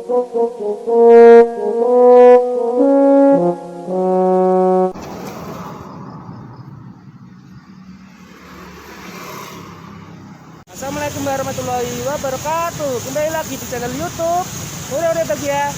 Assalamualaikum warahmatullahi wabarakatuh. Kembali lagi di channel YouTube Udah Bahagia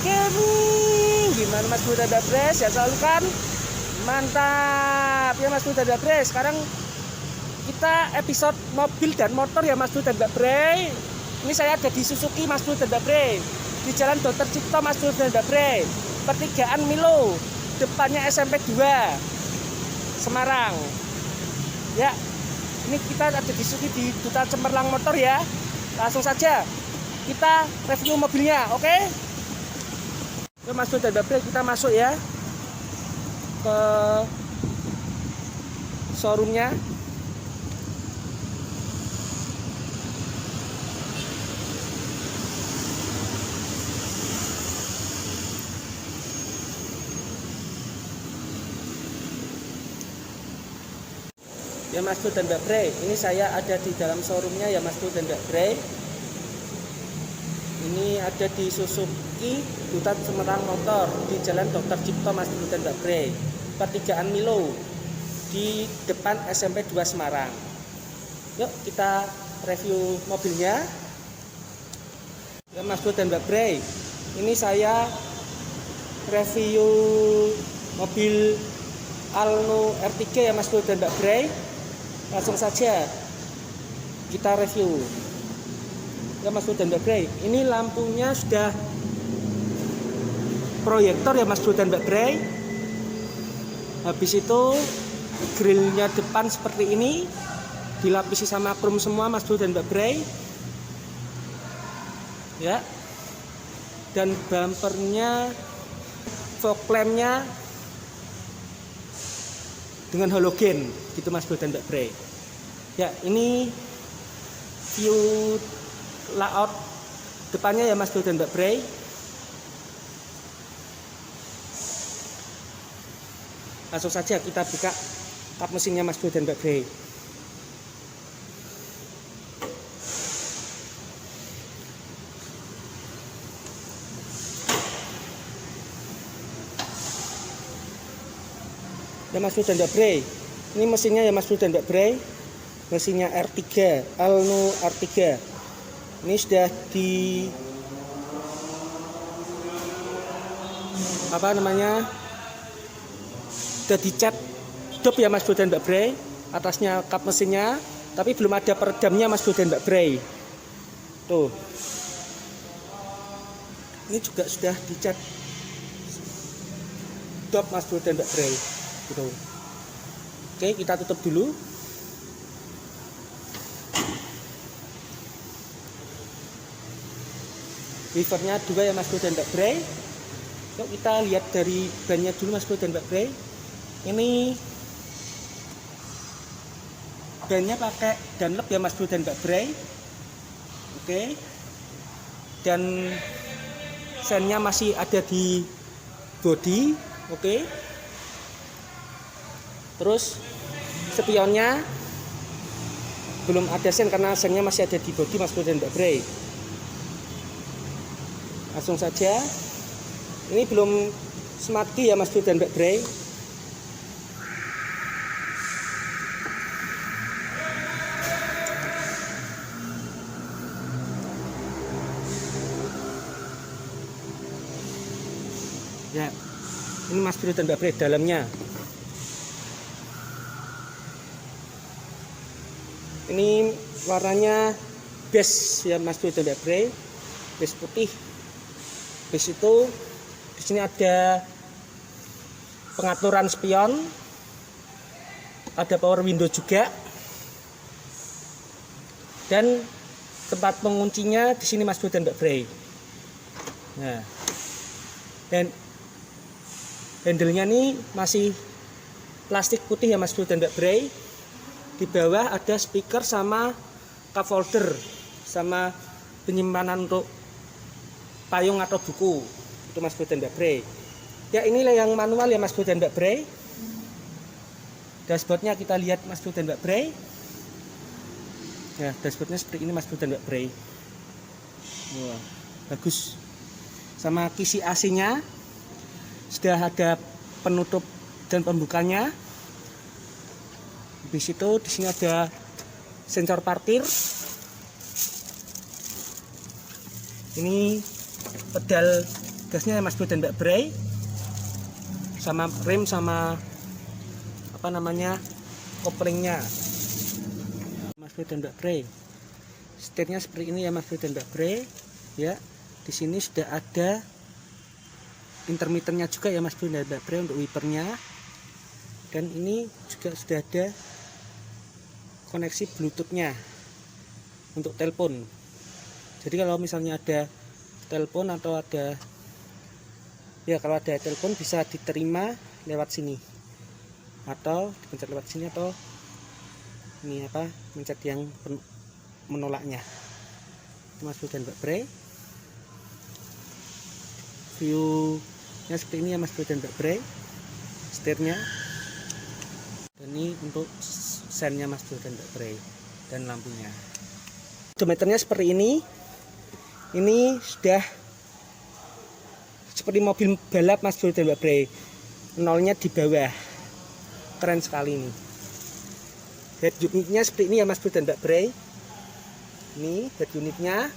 Gaming. Gimana Mas Bro dan Dabres? Ya selalu kan mantap ya Mas Bro dan Dabres. Sekarang kita episode mobil dan motor ya Mas Bro dan Dabres. Ini saya ada di Suzuki Mas Bro dan Dabres, di Jalan Dr. Cipto Mas Bro dan Dabres, pertigaan Milo, depannya SMP 2 Semarang. Ya, ini kita ada di Suzuki di Duta Cemerlang Motor ya. Langsung saja kita review mobilnya, oke? Oke Mas Bro dan Dabres, kita masuk ya ke showroomnya. Ya Mas Bro dan Dabres, ini saya ada di dalam showroomnya ya Mas Bro dan Dabres. Ini ada di Suzuki Duta Cemerlang Motor di Jalan Dr. Cipto Mas Bro dan Dabres, pertigaan Milo di depan SMP 2 Semarang. Yuk kita review mobilnya. Ya Mas Bro dan Dabres, ini saya review mobil Alno R3 ya Mas Bro dan Dabres. Langsung saja kita review ya Mas Bro dan Dabres. Ini lampunya sudah proyektor ya Mas Bro dan Dabres. Habis itu grillnya depan seperti ini, dilapisi sama chrome semua Mas Bro dan Dabres ya. Dan bumpernya, fog lampnya dengan halogen gitu Mas Bro dan Dabres. Ya, ini view layout depannya ya Mas Bro dan Dabres. Langsung saja kita buka kap mesinnya Mas Bro dan Dabres. Ya Mas Bro dan Dabres, ini mesinnya ya Mas Bro dan Dabres, mesinnya R3, Alno R3. Ini sudah di sudah dicat dop ya Mas Bro dan Dabres, atasnya kap mesinnya, tapi belum ada peredamnya Mas Bro dan Dabres. Tuh, ini juga sudah dicat dop Mas Bro dan Dabres gitu. Oke, kita tutup dulu. Wipernya 2 ya Mas Bro dan Dabres. Yuk kita lihat dari bannya dulu Mas Bro dan Dabres. Ini bannya pakai Dunlop ya Mas Bro dan Dabres. Oke. Dan sennya masih ada di body. Oke. Terus spionnya belum ada sen karena sennya masih ada di body Mas Bro dan Dabres. Langsung saja, ini belum smart key ya Mas Bro dan Dabres. Ya, ini Mas Bro dan Dabres dalamnya. Ini warnanya beige ya Mas Bro dan Dabres, beige putih. Beige itu di sini ada pengaturan spion, ada power window juga, dan tempat penguncinya di sini Mas Bro dan Dabres. Nah, dan handle-nya ini masih plastik putih ya Mas Bro dan Dabres. Di bawah ada speaker sama cup holder sama penyimpanan untuk payung atau buku itu Mas Bro dan Dabres. Ya, inilah yang manual ya Mas Bro dan Dabres. Dashboardnya kita lihat Mas Bro dan Dabres. Ya, dashboardnya seperti ini Mas Bro dan Dabres. Wah, bagus. sama kisi AC-nya. Sudah ada penutup dan pembukanya. Habis itu di sini ada sensor parkir. Ini pedal gasnya Mas Bro dan Mbak Bray, sama rem sama apa namanya koplingnya Mas Bro dan Mbak Bray. Setirnya seperti ini ya Mas Bro dan Mbak Bray. Ya, di sini sudah ada intermittennya juga ya Mas Bro dan Mbak Bray untuk wipernya. Dan ini juga sudah ada koneksi Bluetooth-nya untuk telepon. Jadi kalau misalnya ada telepon atau ada kalau ada telepon bisa diterima lewat sini atau dipencet lewat sini, atau ini mencet yang menolaknya. Mas Bro dan Mbak Bray, view-nya seperti ini ya Mas Bro dan Mbak Bray, setirnya. Dan ini untuk sennya Mas Bro dan Mbak Bray dan lampunya. Odometernya seperti ini. Ini sudah seperti mobil balap Mas Bro dan Mbak Bray. Nolnya di bawah. Keren sekali ini. Head unitnya seperti ini ya Mas Bro dan Mbak Bray. Ini head unitnya.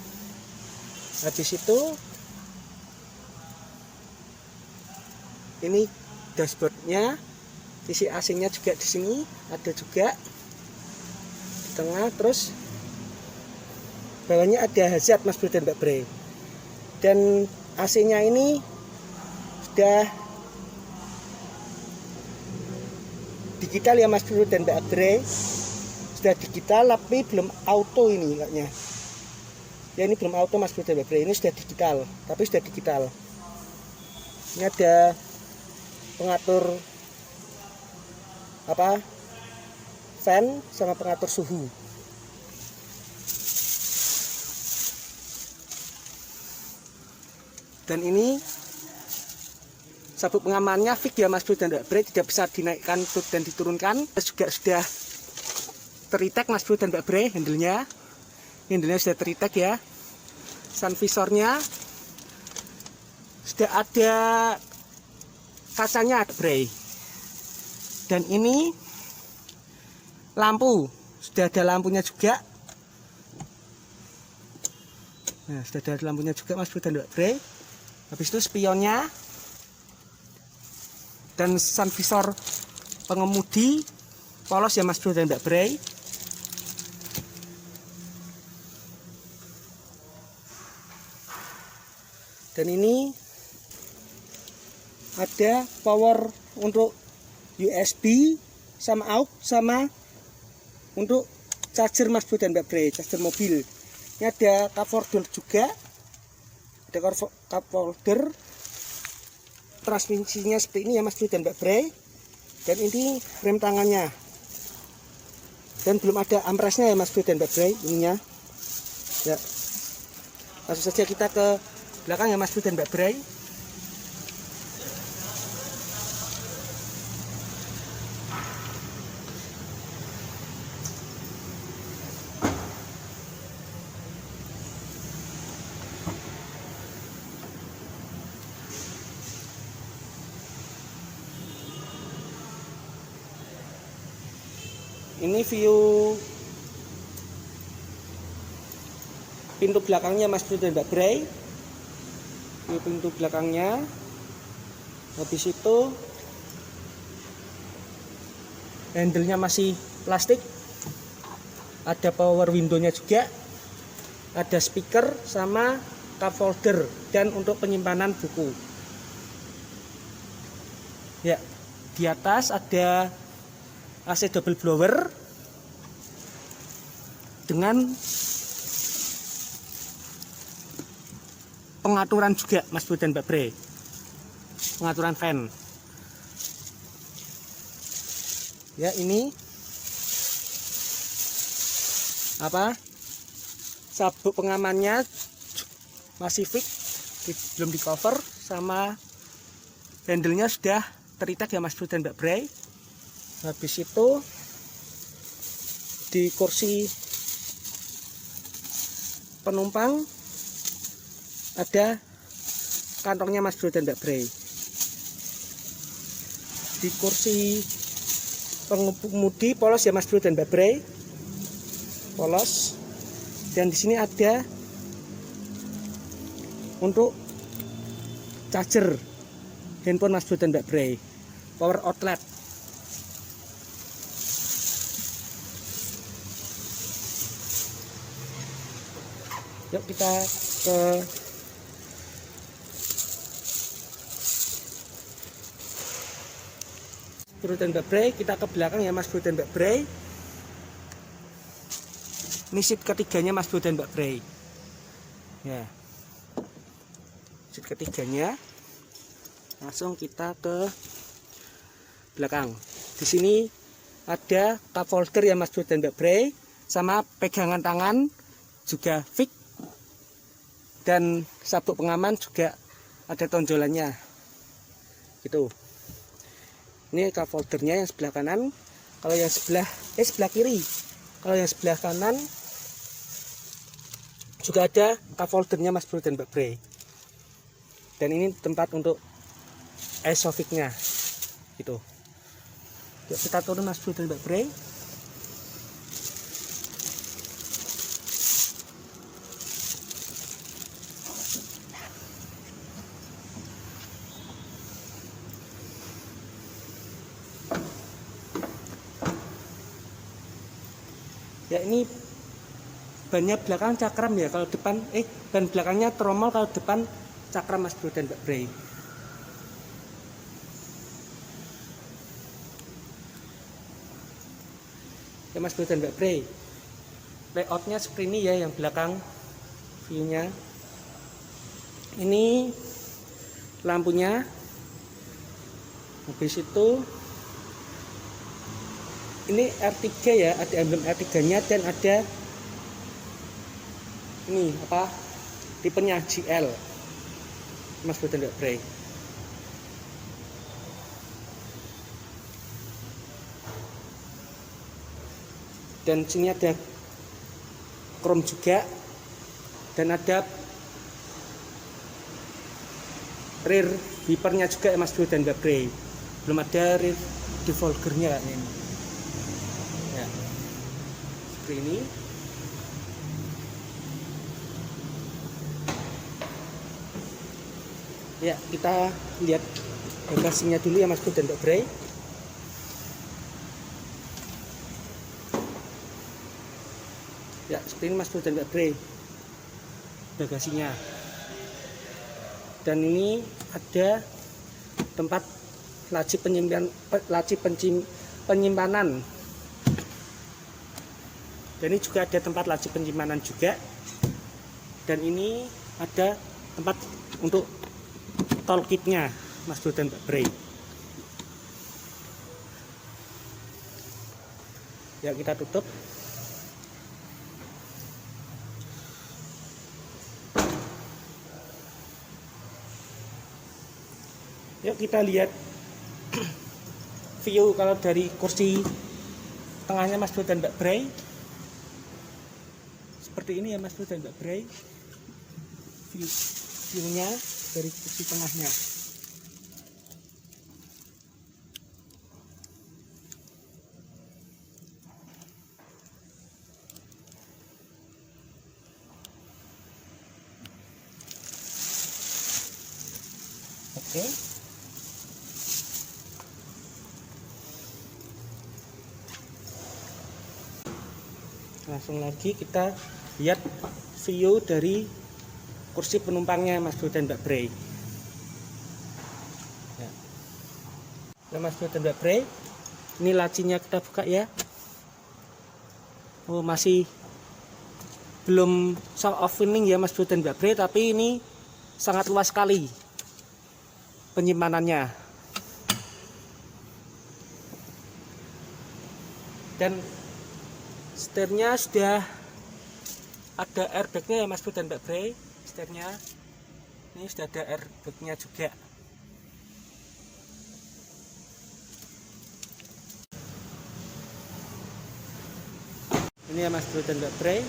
Habis itu ini dashboardnya. Isi AC-nya juga di sini ada juga di tengah. Terus bawahnya ada hazard Mas Bro dan Mbak Bray. Dan AC-nya ini sudah digital ya Mas Bro dan Mbak Bray. Sudah digital tapi belum auto ini kayaknya. Ya ini belum auto Mas Bro dan Mbak Bray. Ini sudah digital, tapi sudah digital. Ini ada pengatur fan sama pengatur suhu. Dan ini sabuk pengamannya fix ya Mas Bro dan Mbak Bray, tidak bisa dinaikkan dan diturunkan. Juga sudah teritek Mas Bro dan Mbak Bray, handle-nya sudah teritek ya. Sun visornya sudah ada kacanya Bray. Dan ini lampu, sudah ada lampunya juga. Nah, sudah ada lampunya juga Mas Bro dan Mbak Bray. Habis itu spionnya dan sun visor pengemudi polos ya Mas Bro dan Mbak Bray. Dan ini ada power untuk USB sama aux sama untuk charger Mas Bro dan Mbak Bray, charger mobil. Ini ada cup holder juga. Ada cup holder. Transmisinya seperti ini ya Mas Bro dan Mbak Bray. Dan ini rem tangannya. Dan belum ada ampresnya ya Mas Bro dan Mbak Bray ininya. Ya. Langsung saja kita ke belakang ya Mas Bro dan Mbak Bray. Ini view pintu belakangnya Mas Bro dan Mbak Bray. View pintu belakangnya. Habis itu handle-nya masih plastik. Ada power window-nya juga. Ada speaker sama cup holder dan untuk penyimpanan buku. Ya, di atas ada AC double blower dengan pengaturan juga Mas Bro dan Mbak Bray, pengaturan fan. Ya, ini sabuk pengamannya masih fix, belum di cover, sama handle-nya sudah terikat ya Mas Bro dan Mbak Bray. Habis itu di kursi penumpang ada kantongnya Mas Bro dan Mbak Bray. Di kursi pengemudi polos ya Mas Bro dan Mbak Bray, polos. Dan di sini ada untuk charger handphone Mas Bro dan Mbak Bray, power outlet. Yuk kita ke Bro dan Mbak Bray, kita ke belakang ya Mas Bro dan Mbak Bray. Ini seat ketiganya Mas Bro dan Mbak Bray. Ya. Seat ketiganya. Langsung kita ke belakang. Di sini ada cup holder ya Mas Bro dan Mbak Bray, sama pegangan tangan juga fix. Dan sabuk pengaman juga ada tonjolannya gitu. Ini cup holdernya yang sebelah kanan. Kalau yang sebelah kiri, kalau yang sebelah kanan juga ada cup holdernya Mas Bro dan Mbak Bray. Dan ini tempat untuk isofiknya gitu. Yuk kita turun Mas Bro dan Mbak Bray. Ya ini bannya belakang cakram ya, kalau depan ban belakangnya tromol, kalau depan cakram Mas Bro dan Mbak Bray. Ya Mas Bro dan Mbak Bray, layoutnya seperti ini ya, yang belakang viewnya. Ini lampunya, habis itu ini R3 ya, ada emblem R3 nya, dan ada ini apa, tipenya GL Mas Bro dan Mbak Bray. Dan sini ada chrome juga, dan ada rear wipernya juga ya Mas Bro dan Mbak Bray. Belum ada rear defoggernya ini. Ya, seperti ini. Ya, kita lihat bagasinya dulu ya Mas Bro dan Mbak Bray. Ya, seperti ini Mas Bro dan Mbak Bray bagasinya. Dan ini ada tempat laci penyimpanan. Dan ini juga ada tempat laci penyimpanan juga. Dan ini ada tempat untuk toolkitnya Mas Bro dan Mbak Bray. Ya, kita tutup. Yuk kita lihat view kalau dari kursi tengahnya Mas Bro dan Mbak Bray. Seperti ini ya Mas Bro dan Mbak Bray, viewnya dari kursi tengahnya. Oke. Langsung lagi kita lihat view dari kursi penumpangnya Mas Bro dan Mbak Bray. Ya. Nah, Mas Bro dan Mbak Bray, ini lacinya kita buka ya. Oh, masih belum soft opening ya Mas Bro dan Mbak Bray, tapi ini sangat luas sekali penyimpanannya. Dan setirnya sudah ada airbagnya ya Mas Bro dan Mbak Bray. Setirnya ini sudah ada airbagnya juga. Ini ya Mas Bro dan Mbak Bray,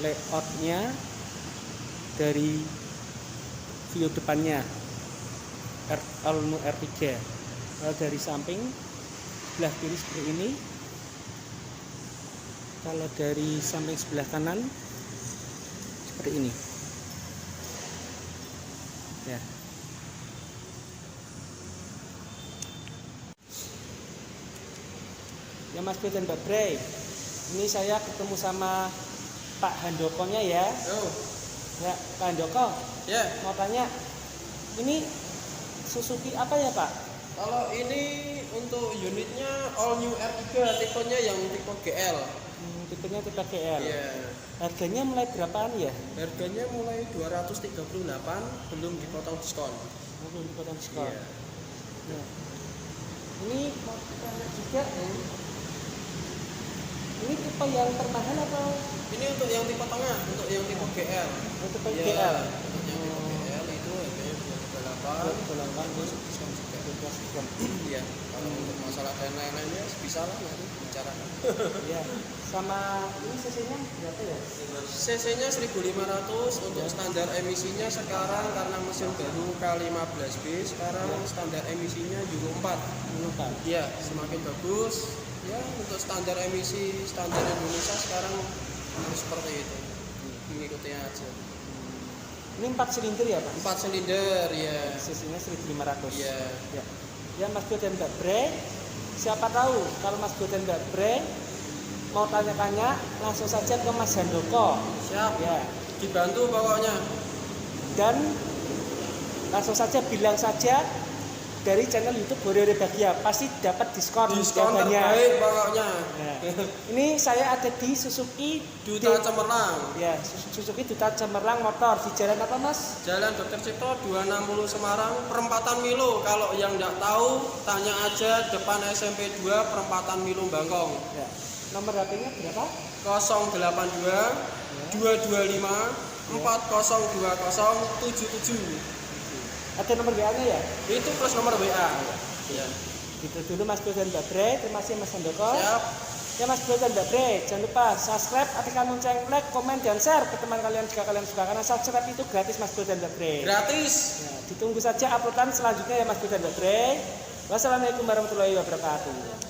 layoutnya dari view depannya. All New R3. Kalau dari samping sebelah kiri seperti ini, kalau dari samping sebelah kanan seperti ini ya. Ya Mas Bro dan Mbak Bray, ini saya ketemu sama Pak Handokonya ya. Ya Pak Handoko, Ya, mau tanya, ini Suzuki apa ya Pak? kalau ini untuk unitnya all new R3, tipenya yang tipe GL. Tipenya tipe GL. Iya. Harganya mulai berapaan ya? Harganya mulai 238, belum dipotong diskon. Belum dipotong diskon. Iya. Ya. Ini mau tanya juga, ini tipe yang termahal atau? Ini untuk yang tipe tengah, untuk yang tipe GL. Tipe Iya, GL. Untuk yang tipe GL itu harganya 238, terus diskon juga. Iya. Kalau untuk masalah dan lain-lainnya bisa lah nanti bicarakan. Iya. Sama ini cc-nya berapa ya? CC-nya 1500, untuk standar emisinya sekarang karena mesin baru K15B, sekarang standar emisinya Euro 4. Iya, semakin bagus. Ya, untuk standar emisi standar Indonesia sekarang harus seperti itu. Mengikuti aja. Ini 4 silinder ya Pak? 4 silinder ya. Cc-nya 1500. Iya. Ya. Ya Mas Bro dan Mbak Bray, siapa tahu kalau Mas Bro dan Mbak Bray mau tanya-tanya langsung saja ke Mas Handoko. Siap. Ya. Dibantu pokoknya. Dan langsung saja bilang saja dari channel YouTube Boreo Bahagia, pasti dapat diskon Terbaik pokoknya. Nah, ini saya ada di Suzuki Duta Cemerlang. Ya, Suzuki Duta Cemerlang Motor di jalan apa Mas? Jalan Dr. Cipto 260 Semarang, perempatan Milo. Kalau yang nggak tahu, tanya aja depan SMP 2 perempatan Milo Bangkong. Ya. Nomor HP-nya berapa? 082 225 402077. Ada nomor WA-nya ya? Itu plus nomor WA. Ya. Gitu dulu Mas Bro dan Mbak Bray. Terima kasih Mas Handoko. Siap. Ya Mas Bro dan Mbak Bray, jangan lupa subscribe, aktifkan lonceng, like, komen, dan share ke teman kalian jika kalian suka. Karena subscribe itu gratis Mas Bro dan Mbak Bray. Gratis. Ya, ditunggu saja uploadan selanjutnya ya Mas Bro dan Mbak Bray. Wassalamualaikum warahmatullahi wabarakatuh.